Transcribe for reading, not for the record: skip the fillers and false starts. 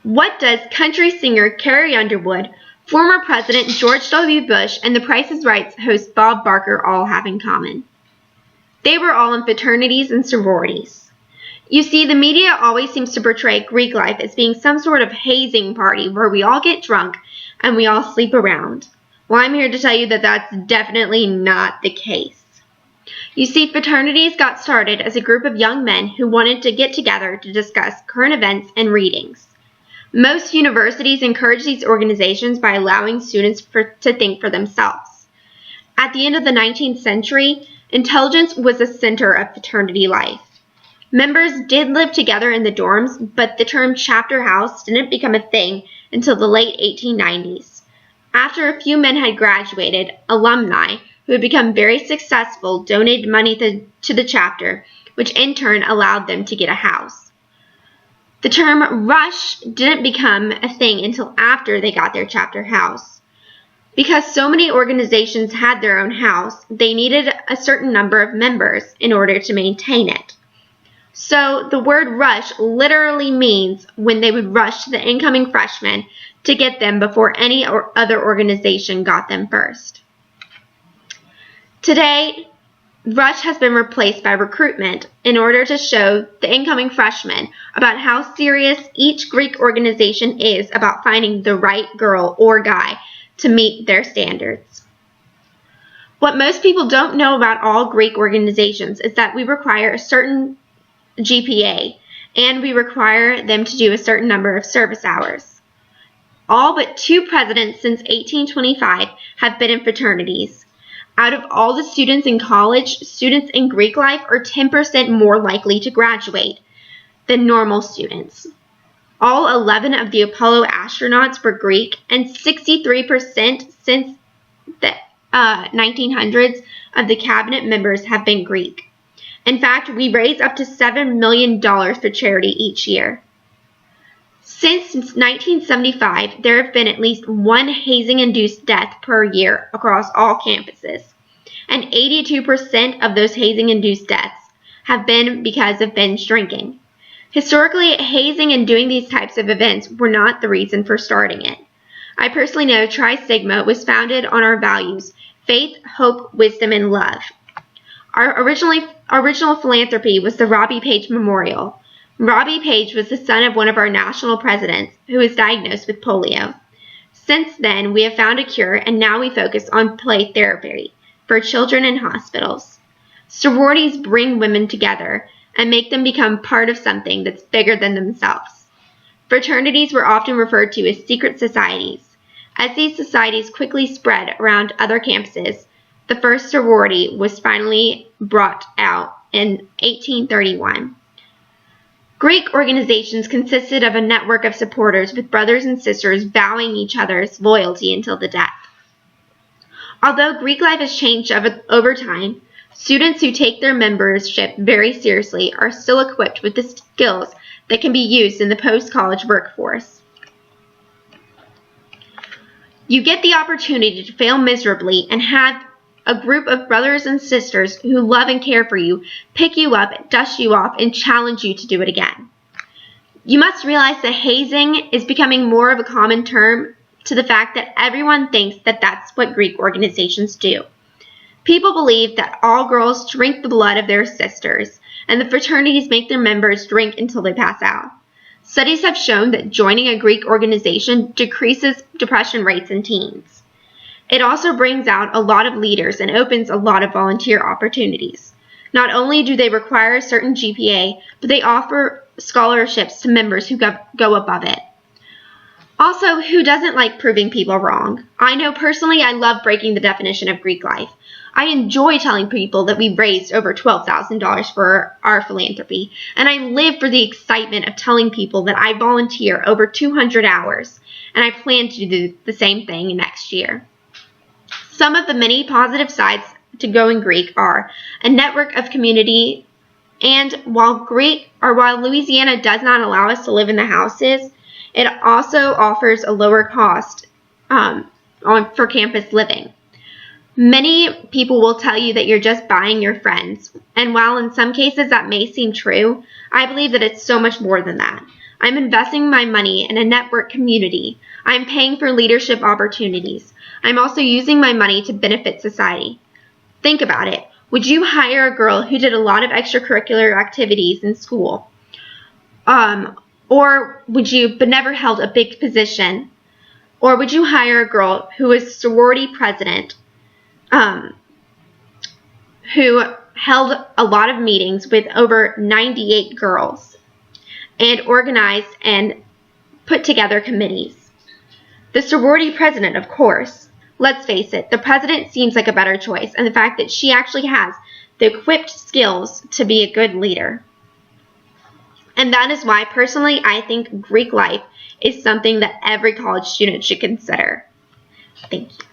What does country singer Carrie Underwood, former President George W. Bush, and The Price is Right host Bob Barker all have in common? They were all in fraternities and sororities. You see, the media always seems to portray Greek life as being some sort of hazing party where we all get drunk and we all sleep around. Well, I'm here to tell you that that's definitely not the case. You see, fraternities got started as a group of young men who wanted to get together to discuss current events and readings. Most universities encourage these organizations by allowing students to think for themselves. At the end of the 19th century, intelligence was the center of fraternity life. Members did live together in the dorms, but the term chapter house didn't become a thing until the late 1890s. After a few men had graduated, alumni who had become very successful donated money to the chapter, which in turn allowed them to get a house. The term rush didn't become a thing until after they got their chapter house. Because so many organizations had their own house, they needed a certain number of members in order to maintain it. So the word rush literally means when they would rush to the incoming freshmen to get them before any other organization got them first. Today, rush has been replaced by recruitment in order to show the incoming freshmen about how serious each Greek organization is about finding the right girl or guy to meet their standards. What most people don't know about all Greek organizations is that we require a certain GPA and we require them to do a certain number of service hours. All but 2 presidents since 1825 have been in fraternities. Out of all the students in college, students in Greek life are 10% more likely to graduate than normal students. All 11 of the Apollo astronauts were Greek, and 63% since the 1900s of the cabinet members have been Greek. In fact, we raise up to $7 million for charity each year. Since 1975, there have been at least 1 hazing-induced death per year across all campuses, and 82% of those hazing-induced deaths have been because of binge drinking. Historically, hazing and doing these types of events were not the reason for starting it. I personally know Tri Sigma was founded on our values: faith, hope, wisdom, and love. Our original philanthropy was the Robbie Page Memorial. Robbie Page was the son of one of our national presidents who was diagnosed with polio. Since then, we have found a cure, and now we focus on play therapy for children in hospitals. Sororities bring women together and make them become part of something that's bigger than themselves. Fraternities were often referred to as secret societies. As these societies quickly spread around other campuses, the first sorority was finally brought out in 1831. Greek organizations consisted of a network of supporters with brothers and sisters vowing each other's loyalty until the death. Although Greek life has changed over time, students who take their membership very seriously are still equipped with the skills that can be used in the post-college workforce. You get the opportunity to fail miserably and have a group of brothers and sisters who love and care for you pick you up, dust you off, and challenge you to do it again. You must realize that hazing is becoming more of a common term to the fact that everyone thinks that that's what Greek organizations do. People believe that all girls drink the blood of their sisters, and the fraternities make their members drink until they pass out. Studies have shown that joining a Greek organization decreases depression rates in teens. It also brings out a lot of leaders and opens a lot of volunteer opportunities. Not only do they require a certain GPA, but they offer scholarships to members who go above it. Also, who doesn't like proving people wrong? I know personally I love breaking the definition of Greek life. I enjoy telling people that we raised over $12,000 for our philanthropy, and I live for the excitement of telling people that I volunteer over 200 hours, and I plan to do the same thing next year. Some of the many positive sides to going Greek are a network of community, and while Louisiana does not allow us to live in the houses, it also offers a lower cost for campus living. Many people will tell you that you're just buying your friends, and while in some cases that may seem true, I believe that it's so much more than that. I'm investing my money in a network community. I'm paying for leadership opportunities. I'm also using my money to benefit society. Think about it. Would you hire a girl who did a lot of extracurricular activities in school? Or would you, but never held a big position? Or would you hire a girl who was sorority president, who held a lot of meetings with over 98 girls and organized and put together committees? The sorority president, of course. Let's face it, the president seems like a better choice, and the fact that she actually has the equipped skills to be a good leader. And that is why, personally, I think Greek life is something that every college student should consider. Thank you.